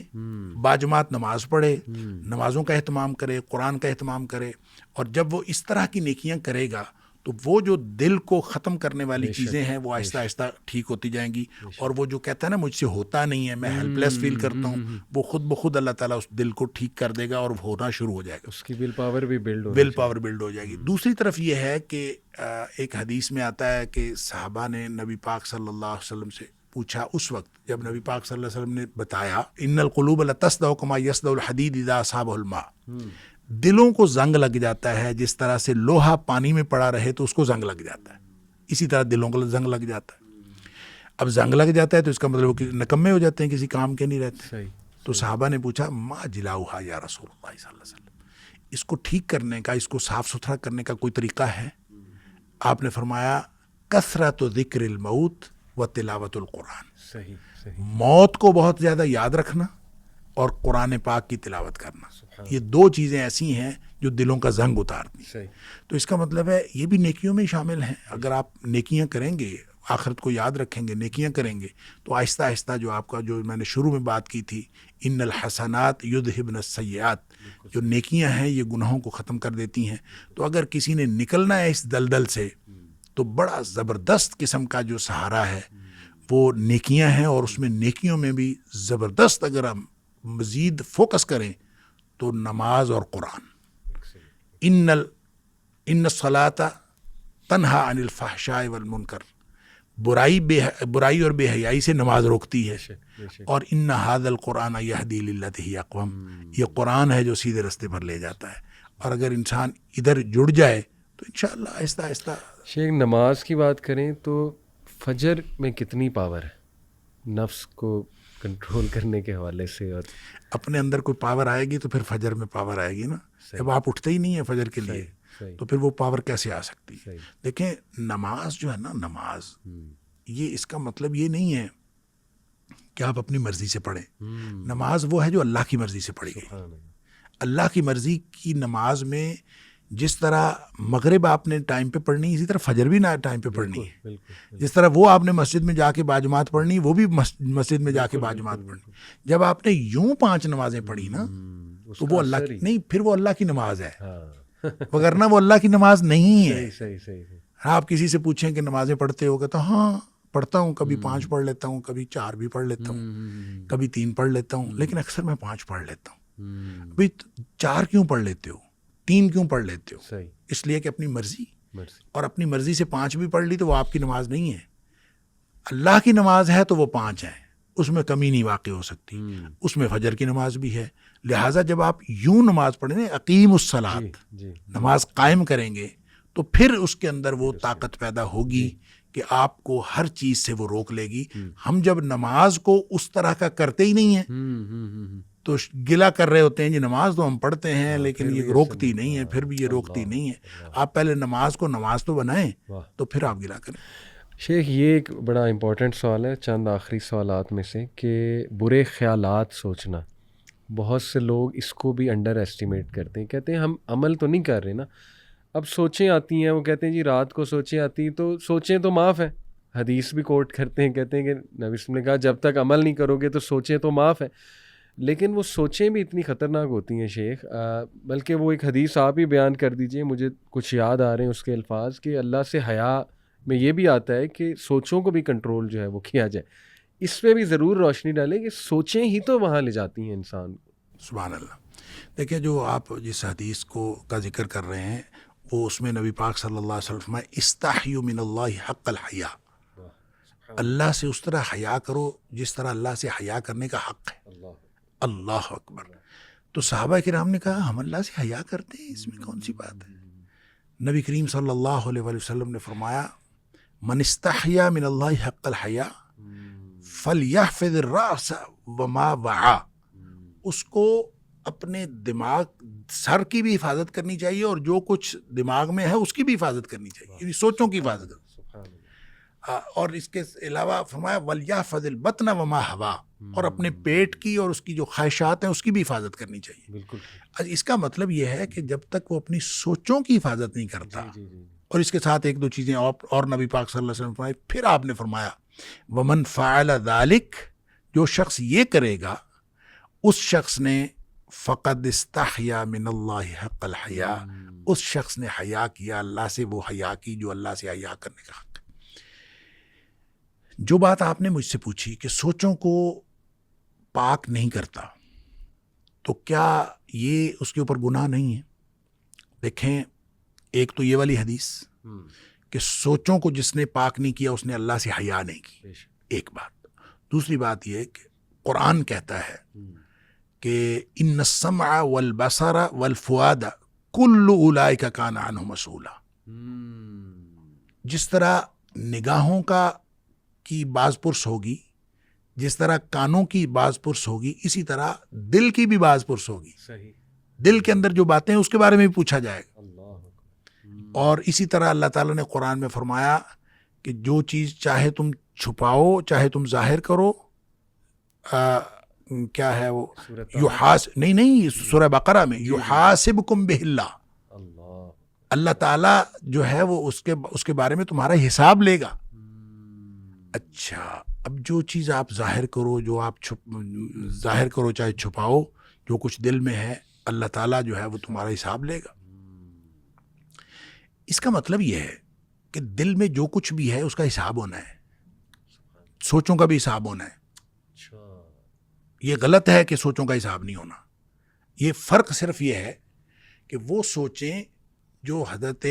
[SPEAKER 1] باجماعت نماز پڑھے، نمازوں کا اہتمام کرے، قرآن کا اہتمام کرے. اور جب وہ اس طرح کی نیکیاں کرے گا تو وہ جو دل کو ختم کرنے والی چیزیں ہیں وہ آہستہ آہستہ ٹھیک ہوتی جائیں گی. اور وہ جو کہتا ہے نا مجھ سے ہوتا نہیں ہے، میں ہیلپ لیس فیل کرتا ہوں، وہ خود بخود اللہ تعالیٰ اس دل کو ٹھیک کر دے گا اور ہونا شروع ہو جائے گا.
[SPEAKER 2] اس کی ول پاور بھی بلڈ
[SPEAKER 1] ہو جائے گی. دوسری طرف یہ ہے کہ ایک حدیث میں آتا ہے کہ صحابہ نے نبی پاک صلی اللہ علیہ وسلم سے پوچھا، اس وقت جب نبی پاک صلی اللہ علیہ وسلم نے بتایا ان القلوب لتصدع کما یصدع الحدید اذا اصابہ الماء، دلوں کو زنگ لگ جاتا ہے جس طرح سے لوہا پانی میں پڑا رہے تو اس کو زنگ لگ جاتا ہے، اسی طرح دلوں کو زنگ لگ جاتا ہے. اب زنگ لگ جاتا ہے تو اس کا مطلب کہ نکمے ہو جاتے ہیں، کسی کام کے نہیں رہتے. تو صحابہ نے پوچھا ما جلاؤہا یا رسول اللہ صلی اللہ علیہ وسلم، اس کو ٹھیک کرنے کا، اس کو صاف ستھرا کرنے کا کوئی طریقہ ہے؟ آپ نے فرمایا کثرت ذکر الموت و تلاوت القرآن. موت کو بہت زیادہ یاد رکھنا اور قرآن پاک کی تلاوت کرنا، یہ دو چیزیں ایسی ہیں جو دلوں کا زنگ اتارتی. تو اس کا مطلب ہے یہ بھی نیکیوں میں شامل ہیں. اگر آپ نیکیاں کریں گے، آخرت کو یاد رکھیں گے، نیکیاں کریں گے، تو آہستہ آہستہ جو آپ کا، جو میں نے شروع میں بات کی تھی، ان الحسنات یذہبن السیئات، جو نیکیاں ہیں یہ گناہوں کو ختم کر دیتی ہیں. تو اگر کسی نے نکلنا ہے اس دلدل سے تو بڑا زبردست قسم کا جو سہارا ہے وہ نیکیاں ہیں. اور اس میں نیکیوں میں بھی زبردست اگر ہم مزید فوکس کریں تو نماز اور قرآن. ان الصلاۃ تنہا عن الفحشاء والمنکر، برائی اور بے حیائی سے نماز روکتی ہے. اور ان ھذا القرآن یہدی للتی ہی اقوم، یہ قرآن ہے جو سیدھے رستے پر لے جاتا ہے. اور اگر انسان ادھر جڑ جائے تو انشاءاللہ آہستہ آہستہ.
[SPEAKER 2] شیخ، نماز کی بات کریں تو فجر میں کتنی پاور ہے نفس کو کنٹرول کرنے کے حوالے سے؟ اور
[SPEAKER 1] اپنے اندر کوئی پاور آئے گی تو پھر فجر میں پاور آئے گی نا. جب آپ اٹھتے ہی نہیں ہیں فجر کے لیے تو پھر وہ پاور کیسے آ سکتی ہے؟ دیکھیں نماز جو ہے نا، نماز یہ اس کا مطلب یہ نہیں ہے کہ آپ اپنی مرضی سے پڑھیں. نماز وہ ہے جو اللہ کی مرضی سے پڑھی گئی. اللہ کی مرضی کی نماز میں جس طرح مغرب آپ نے ٹائم پہ پڑھنی اسی طرح فجر بھی نہ ٹائم پہ پڑھنی ہے.
[SPEAKER 2] بالکل.
[SPEAKER 1] جس طرح وہ آپ نے مسجد میں جا کے باجماعت پڑھنی وہ بھی مسجد میں جا کے باجماعت پڑھنی. جب آپ نے یوں 5 نمازیں پڑھی نا تو وہ اللہ کی نہیں, پھر وہ اللہ کی نماز ہے, وگرنہ وہ اللہ کی نماز نہیں ہے.
[SPEAKER 2] صحیح.
[SPEAKER 1] آپ کسی سے پوچھیں کہ نمازیں پڑھتے ہو, تو ہاں پڑھتا ہوں, کبھی 5 پڑھ لیتا ہوں, کبھی 4 بھی پڑھ لیتا ہوں, کبھی 3 پڑھ لیتا ہوں, لیکن اکثر میں 5 پڑھ لیتا ہوں. ابھی 4 کیوں پڑھ لیتے ہو, 3 کیوں پڑھ لیتے ہو؟ اس لیے کہ اپنی مرضی, اور اپنی مرضی سے 5 بھی پڑھ لی تو وہ آپ کی نماز نہیں ہے. اللہ کی نماز ہے تو وہ 5 ہیں, اس میں کمی نہیں واقع ہو سکتی. اس میں فجر کی نماز بھی ہے. لہٰذا جب آپ یوں نماز پڑھیں گے, اقیم الصلاۃ, نماز قائم کریں گے, تو پھر اس کے اندر وہ طاقت پیدا ہوگی کہ آپ کو ہر چیز سے وہ روک لے گی. ہم جب نماز کو اس طرح کا کرتے ہی نہیں ہیں تو گلا کر رہے ہوتے ہیں جی نماز تو ہم پڑھتے ہیں لیکن یہ روکتی نہیں ہے, پھر بھی یہ روکتی نہیں ہے. آپ پہلے نماز کو نماز تو بنائیں تو پھر آپ گلا کریں.
[SPEAKER 2] شیخ یہ ایک بڑا امپورٹنٹ سوال ہے, چند آخری سوالات میں سے, کہ برے خیالات سوچنا. بہت سے لوگ اس کو بھی انڈر ایسٹیمیٹ کرتے ہیں, کہتے ہیں ہم عمل تو نہیں کر رہے نا, اب سوچیں آتی ہیں, وہ کہتے ہیں جی رات کو سوچیں آتی ہیں تو سوچیں تو معاف ہے. حدیث بھی کوٹ کرتے ہیں, کہتے ہیں کہ نبی صلی اللہ علیہ وسلم نے کہا جب تک عمل نہیں کرو گے تو سوچیں تو معاف ہے. لیکن وہ سوچیں بھی اتنی خطرناک ہوتی ہیں شیخ, بلکہ وہ ایک حدیث آپ ہی بیان کر دیجئے, مجھے کچھ یاد آ رہے ہیں اس کے الفاظ, کہ اللہ سے حیا میں یہ بھی آتا ہے کہ سوچوں کو بھی کنٹرول جو ہے وہ کیا جائے. اس پہ بھی ضرور روشنی ڈالیں کہ سوچیں ہی تو وہاں لے جاتی ہیں انسان کو.
[SPEAKER 1] سبحان اللہ. دیکھیں جو آپ جس حدیث کا ذکر کر رہے ہیں وہ اس میں نبی پاک صلی اللہ علیہ وسلم استحیوا من اللہ حق الحیا, اللہ سے اس طرح حیا کرو جس طرح اللہ سے حیا کرنے کا حق ہے. اللہ اکبر. تو صحابہ کرام نے کہا ہم اللہ سے حیا کرتے ہیں, اس میں کون سی بات ہے؟ نبی کریم صلی اللہ علیہ وسلم نے فرمایا من استحیا من اللہ حق الحیا فلیحفظ الراس وما وعا. اس کو اپنے دماغ, سر کی بھی حفاظت کرنی چاہیے اور جو کچھ دماغ میں ہے اس کی بھی حفاظت کرنی چاہیے, یعنی سوچوں کی حفاظت. اور اس کے علاوہ فرمایا ولیحفظ البطن وما ہوا, اور اپنے پیٹ کی اور اس کی جو خواہشات ہیں اس کی بھی حفاظت کرنی چاہیے.
[SPEAKER 2] بالکل.
[SPEAKER 1] اس کا مطلب یہ ہے کہ جب تک وہ اپنی سوچوں کی حفاظت نہیں کرتا, اور اس کے ساتھ ایک دو چیزیں اور نبی پاک صلی اللہ علیہ وسلم فرمائے, پھر آپ نے فرمایا ومن فعل ذلک, جو شخص یہ کرے گا اس شخص نے فقد استحیا من اللہ حق الحیا, اس شخص نے حیا کیا اللہ سے وہ حیا کی جو اللہ سے حیا کرنے کا حق. جو بات آپ نے مجھ سے پوچھی کہ سوچوں کو پاک نہیں کرتا, تو کیا یہ اس کے اوپر گناہ نہیں ہے؟ دیکھیں, ایک تو یہ والی حدیث کہ سوچوں کو جس نے پاک نہیں کیا اس نے اللہ سے حیا نہیں کی, ایک بات. دوسری بات یہ کہ قرآن کہتا ہے کہ ان السمع والبصر والفؤاد کل اولئک کان عنہ مسئولا. جس طرح نگاہوں کی باز پرس ہوگی, جس طرح کانوں کی باز پرس ہوگی, اسی طرح دل کی بھی باز پرس ہوگی. دل کے اندر جو باتیں ہیں اس کے بارے میں بھی پوچھا جائے گا. اور اسی طرح اللہ تعالیٰ نے قرآن میں فرمایا کہ جو چیز چاہے تم چھپاؤ چاہے تم ظاہر کرو, کیا ہے وہ نہیں سورہ بقرہ میں یحاسبکم بہ اللہ, اللہ تعالیٰ جو ہے وہ اس کے بارے میں تمہارا حساب لے گا. اچھا, اب جو چیز آپ ظاہر کرو, جو آپ ظاہر کرو چاہے چھپاؤ, جو کچھ دل میں ہے اللہ تعالیٰ جو ہے وہ تمہارا حساب لے گا. اس کا مطلب یہ ہے کہ دل میں جو کچھ بھی ہے اس کا حساب ہونا ہے, سوچوں کا بھی حساب ہونا ہے. یہ غلط ہے کہ سوچوں کا حساب نہیں ہونا. یہ فرق صرف یہ ہے کہ وہ سوچیں جو حضرات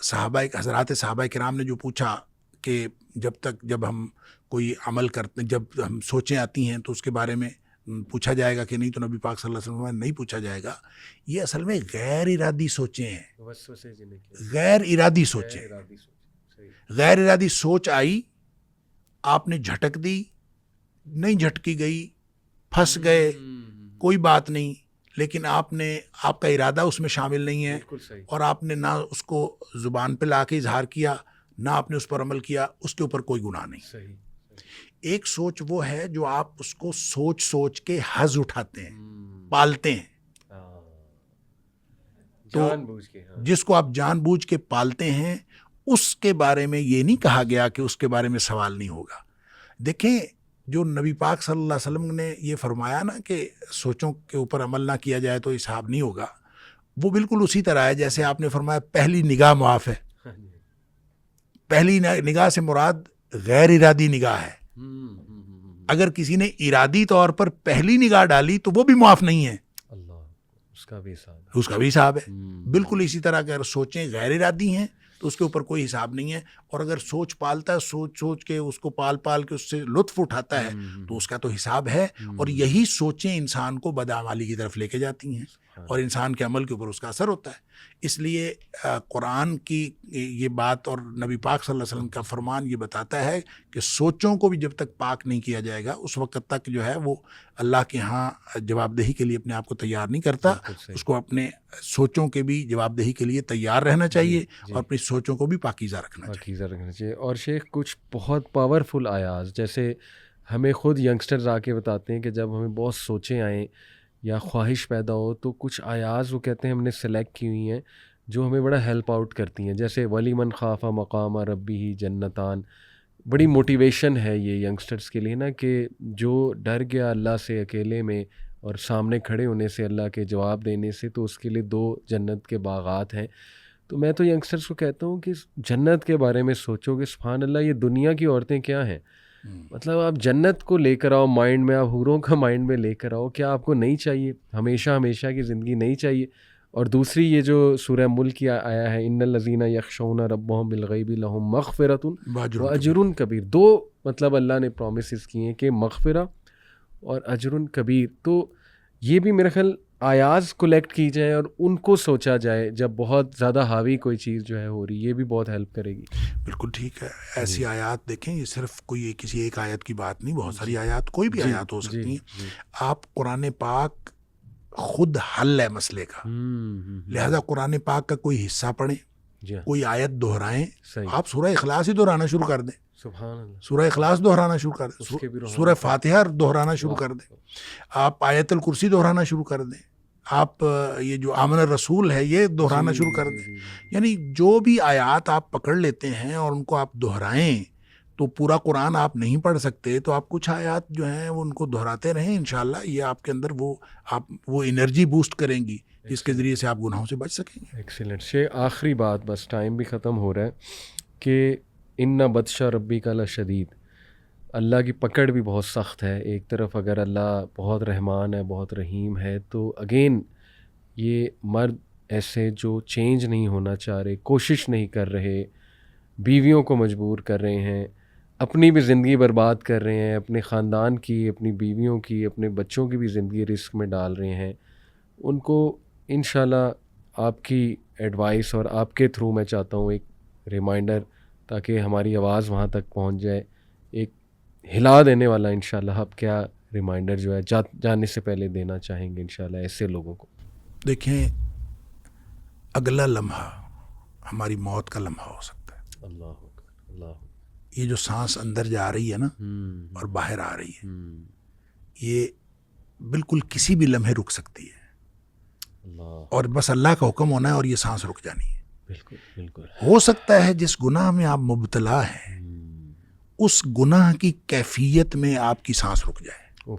[SPEAKER 1] صحابہ کرام نے جو پوچھا کہ جب ہم کوئی عمل کرتے ہیں, جب ہم سوچیں آتی ہیں تو اس کے بارے میں پوچھا جائے گا کہ نہیں, تو نبی پاک صلی اللہ علیہ وسلم نہیں پوچھا جائے گا. یہ اصل میں غیر ارادی سوچیں ہیں, غیر ارادی سوچیں. غیر ارادی سوچ آئی, آپ نے جھٹک دی, نہیں جھٹکی گئی, پھنس گئے, کوئی بات نہیں, لیکن آپ کا ارادہ اس میں شامل نہیں ہے, اور آپ نے نہ اس کو زبان پہ لا کے اظہار کیا نہ آپ نے اس پر عمل کیا, اس کے اوپر کوئی گناہ نہیں. ایک سوچ وہ ہے جو آپ اس کو سوچ کے حظ اٹھاتے ہیں, پالتے ہیں. تو جس کو آپ جان بوجھ کے پالتے ہیں اس کے بارے میں یہ نہیں کہا گیا کہ اس کے بارے میں سوال نہیں ہوگا. دیکھیں جو نبی پاک صلی اللہ علیہ وسلم نے یہ فرمایا نا کہ سوچوں کے اوپر عمل نہ کیا جائے تو حساب نہیں ہوگا, وہ بالکل اسی طرح ہے جیسے آپ نے فرمایا پہلی نگاہ معاف ہے. پہلی نگاہ سے مراد غیر ارادی نگاہ ہے. اگر کسی نے ارادی طور پر پہلی نگاہ ڈالی تو وہ بھی معاف نہیں ہے, اس کا بھی حساب ہے. بالکل اسی طرح اگر سوچیں غیر ارادی ہیں تو اس کے اوپر کوئی حساب نہیں ہے, اور اگر سوچ پالتا ہے, سوچ کے اس کو پال کے اس سے لطف اٹھاتا ہے تو اس کا تو حساب ہے. اور یہی سوچیں انسان کو بدعمالی کی طرف لے کے جاتی ہیں اور انسان کے عمل کے اوپر اس کا اثر ہوتا ہے. اس لیے قرآن کی یہ بات اور نبی پاک صلی اللہ علیہ وسلم کا فرمان یہ بتاتا ہے کہ سوچوں کو بھی جب تک پاک نہیں کیا جائے گا اس وقت تک جو ہے وہ اللہ کے ہاں جواب دہی کے لیے اپنے آپ کو تیار نہیں کرتا. اس کو اپنے سوچوں کے بھی جواب دہی کے لیے تیار رہنا چاہیے اور اپنی سوچوں کو بھی پاکیزہ رکھنا چاہیے.
[SPEAKER 2] اور شیخ کچھ بہت پاورفل آیات جیسے ہمیں خود ینگسٹرز آ کے بتاتے ہیں کہ جب ہمیں بہت سوچیں آئیں یا خواہش پیدا ہو تو کچھ آیات وہ کہتے ہیں ہم نے سلیکٹ کی ہوئی ہیں جو ہمیں بڑا ہیلپ آؤٹ کرتی ہیں. جیسے ولی من خاف مقام ربی جنتان, بڑی موٹیویشن ہے یہ ینگسٹرز کے لیے نا کہ جو ڈر گیا اللہ سے اکیلے میں اور سامنے کھڑے ہونے سے اللہ کے جواب دینے سے, تو اس کے لیے 2 جنت کے باغات ہیں. تو میں تو ینگسٹرز کو کہتا ہوں کہ جنت کے بارے میں سوچو کہ سبحان اللہ یہ دنیا کی عورتیں کیا ہیں. مطلب آپ جنت کو لے کر آؤ مائنڈ میں, آپ حوروں کا مائنڈ میں لے کر آؤ. کیا آپ کو نہیں چاہیے ہمیشہ کی زندگی نہیں چاہیے؟ اور دوسری یہ جو سورہ ملک کی آیا ہے ان الذین یخشون ربهم بالغیب لهم مغفرۃ واجر کبیر, 2 مطلب اللہ نے پرومسز کیے ہیں کہ مغفرہ اور اجر کبیر. تو یہ بھی میرا خیال آیاز کلیکٹ کی جائیں اور ان کو سوچا جائے جب بہت زیادہ حاوی کوئی چیز جو ہے ہو رہی, یہ بھی بہت ہیلپ کرے گی.
[SPEAKER 1] بالکل ٹھیک ہے. ایسی آیات دیکھیں, یہ صرف کوئی کسی ایک آیت کی بات نہیں, بہت ساری آیات, کوئی بھی آیات ہو سکتی ہیں. آپ قرآن پاک خود حل ہے مسئلے کا, لہذا قرآن پاک کا کوئی حصہ پڑھیں, کوئی آیت دہرائیں. آپ سورہ اخلاص ہی دہرانا شروع کر دیں, سورہ اخلاص دہرانا شروع کر دیں, سورہ فاتحہ دہرانا شروع کر دیں, آپ آیت الکرسی دہرانا شروع کر دیں, آپ یہ جو آمن الرسول ہے یہ دہرانا شروع کر دیں. یعنی جو بھی آیات آپ پکڑ لیتے ہیں اور ان کو آپ دہرائیں, تو پورا قرآن آپ نہیں پڑھ سکتے تو آپ کچھ آیات جو ہیں وہ ان کو دہراتے رہیں. انشاءاللہ یہ آپ کے اندر وہ انرجی بوسٹ کریں گی جس کے ذریعے سے آپ گناہوں سے بچ سکیں گے.
[SPEAKER 2] ایکسیلنٹ. شیخ آخری بات, بس ٹائم بھی ختم ہو رہا ہے, کہ ان بطش ربک لشدید, اللہ کی پکڑ بھی بہت سخت ہے. ایک طرف اگر اللہ بہت رحمان ہے, بہت رحیم ہے, تو اگین یہ مرد ایسے جو چینج نہیں ہونا چاہ رہے, کوشش نہیں کر رہے, بیویوں کو مجبور کر رہے ہیں, اپنی بھی زندگی برباد کر رہے ہیں, اپنے خاندان کی, اپنی بیویوں کی, اپنے بچوں کی بھی زندگی رسک میں ڈال رہے ہیں. ان کو انشاءاللہ آپ کی ایڈوائس اور آپ کے تھرو میں چاہتا ہوں ایک ریمائنڈر, تاکہ ہماری آواز وہاں تک پہنچ جائے, ایک ہلا دینے والا انشاءاللہ آپ کیا ریمائنڈر جو ہے جانے سے پہلے دینا چاہیں گے انشاءاللہ ایسے لوگوں کو؟
[SPEAKER 1] دیکھیں, اگلا لمحہ ہماری موت کا لمحہ ہو سکتا ہے.
[SPEAKER 2] اللہ
[SPEAKER 1] یہ جو سانس اندر جا رہی ہے نا اور باہر آ رہی ہے, یہ بالکل کسی بھی لمحے رک سکتی ہے, اور بس اللہ کا حکم ہونا ہے اور یہ سانس رک جانی ہے. بالکل ہو سکتا ہے جس گناہ میں آپ مبتلا ہیں اس گناہ کی کیفیت میں آپ کی سانس رک جائے.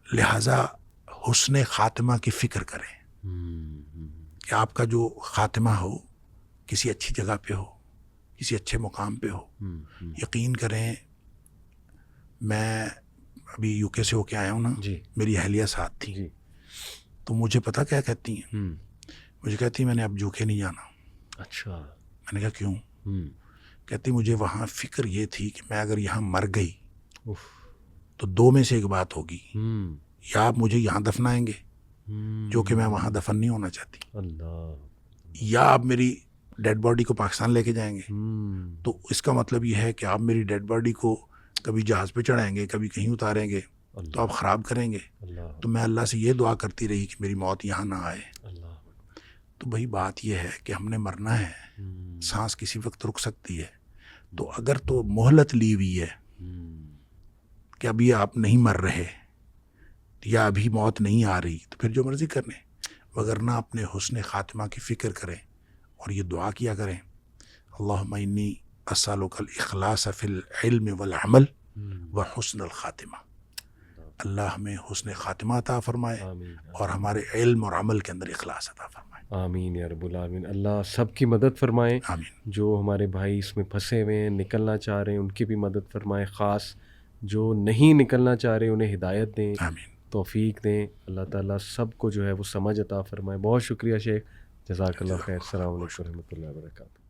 [SPEAKER 1] لہذا حسن خاتمہ کی فکر کریں کہ آپ کا جو خاتمہ ہو کسی اچھی جگہ پہ ہو, کسی اچھے مقام پہ ہو. یقین کریں, میں ابھی یو کے سے ہو کے آیا ہوں نا, میری اہلیہ ساتھ تھی, تو مجھے پتہ کیا کہتی ہیں, مجھے کہتی میں نے اب یو کے نہیں جانا. اچھا. میں نے کہا کیوں؟ کہتی مجھے وہاں فکر یہ تھی کہ میں اگر یہاں مر گئی تو 2 میں سے ایک بات ہوگی, یا آپ مجھے یہاں دفنائیں گے جو کہ میں وہاں دفن نہیں ہونا چاہتی, یا آپ میری ڈیڈ باڈی کو پاکستان لے کے جائیں گے. تو اس کا مطلب یہ ہے کہ آپ میری ڈیڈ باڈی کو کبھی جہاز پہ چڑھائیں گے, کبھی کہیں اتاریں گے, تو آپ خراب کریں گے. تو میں اللہ سے یہ دعا کرتی رہی کہ میری موت یہاں نہ آئے. تو بھائی بات یہ ہے کہ ہم نے مرنا ہے, سانس کسی وقت رک سکتی ہے. تو اگر تو مہلت لی ہوئی ہے کہ ابھی آپ نہیں مر رہے یا ابھی موت نہیں آ رہی, تو پھر جو مرضی کرنے. وگرنہ اپنے حسن خاتمہ کی فکر کریں اور یہ دعا کیا کریں، اللہم انی اسألک الاخلاص فی العلم والعمل وحسن الخاتمہ۔ اللہ ہمیں حسن خاتمہ عطا فرمائے اور ہمارے علم اور عمل کے اندر اخلاص عطا فرمائے۔
[SPEAKER 2] آمین یا رب العالمین۔ اللہ سب کی مدد فرمائے،
[SPEAKER 1] آمین۔
[SPEAKER 2] جو ہمارے بھائی اس میں پھنسے ہوئے ہیں، نکلنا چاہ رہے ہیں، ان کی بھی مدد فرمائے، خاص جو نہیں نکلنا چاہ رہے انہیں ہدایت دیں،
[SPEAKER 1] آمین،
[SPEAKER 2] توفیق دیں۔ اللہ تعالیٰ سب کو جو ہے وہ سمجھ عطا فرمائے۔ بہت شکریہ شیخ، جزاک اللہ خیر۔ السلام علیکم و رحمۃ اللہ وبرکاتہ۔